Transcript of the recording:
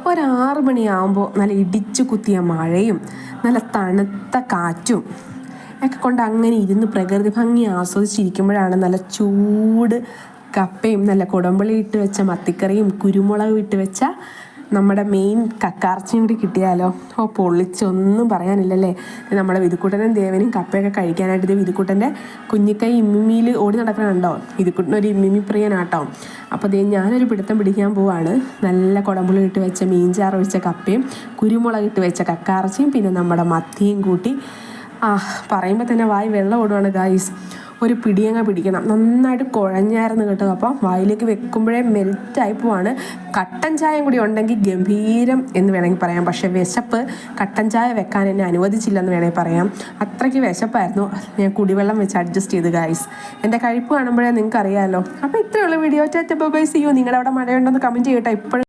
6 മണിയാകുമ്പോൾ നല്ല ഇടിച്ചു കുത്തിയ മഴയും നല്ല തണുത്ത കാറ്റും ഒക്കെ കൊണ്ട് അങ്ങനെ ഇരുന്ന് പ്രകൃതി ഭംഗി ആസ്വദിച്ചിരിക്കുമ്പോഴാണ് നല്ല ചൂട് കപ്പയും നല്ല കുടമ്പുളി ഇട്ട് വെച്ച മത്തിക്കറിയും കുരുമുളക് ഇട്ട് വെച്ച നമ്മുടെ മെയിൻ കക്കാർച്ചയും കൂടി കിട്ടിയാലോ. പൊള്ളിച്ചൊന്നും പറയാനില്ലല്ലേ. നമ്മുടെ വിധുക്കുട്ടനും ദേവനും കപ്പയൊക്കെ കഴിക്കാനായിട്ട് ഇത് വിധുക്കുട്ടൻ്റെ കുഞ്ഞിക്കൈ ഇമ്മിമിയിൽ ഓടി നടക്കണുണ്ടോ. വിധുക്കുട്ടനൊരു ഇമ്മിമി പ്രിയനാട്ടോ. അപ്പോൾ ഞാനൊരു പിടുത്തം പിടിക്കാൻ പോവാണ്. നല്ല കുടമ്പുളി ഇട്ട് വെച്ച മീൻചാറ് ഒഴിച്ച കപ്പയും കുരുമുളക് ഇട്ട് വെച്ച കക്കാർച്ചയും പിന്നെ നമ്മുടെ മത്തിയും കൂട്ടി പറയുമ്പോൾ തന്നെ വായി വെള്ളം ഓടുവാണ് ഗായ്സ്. ഒരു പിടിയങ്ങ പിടിക്കണം. നന്നായിട്ട് കുഴഞ്ഞായിരുന്നു കേട്ടോ. അപ്പം വായിലേക്ക് വെക്കുമ്പോഴേ മെൽറ്റായി പോവാണ്. കട്ടൻ ചായയും കൂടി ഉണ്ടെങ്കിൽ ഗംഭീരം എന്ന് വേണമെങ്കിൽ പറയാം. പക്ഷേ വിശപ്പ് കട്ടൻ ചായ വെക്കാൻ എന്നെ അനുവദിച്ചില്ലെന്ന് വേണമെങ്കിൽ പറയാം. അത്രയ്ക്ക് വിശപ്പായിരുന്നു. ഞാൻ കുടിവെള്ളം വെച്ച് അഡ്ജസ്റ്റ് ചെയ്ത് ഗായ്സ്. എൻ്റെ കഴിപ്പ് കാണുമ്പോഴേ നിങ്ങൾക്ക് അറിയാമല്ലോ. അപ്പോൾ ഇത്രയുള്ള video. Tata bye bye, see you. നിങ്ങളുടെ അവിടെ മഴയുണ്ടെന്ന് കമൻറ്റ് ചെയ്യട്ടെ. ഇപ്പോഴും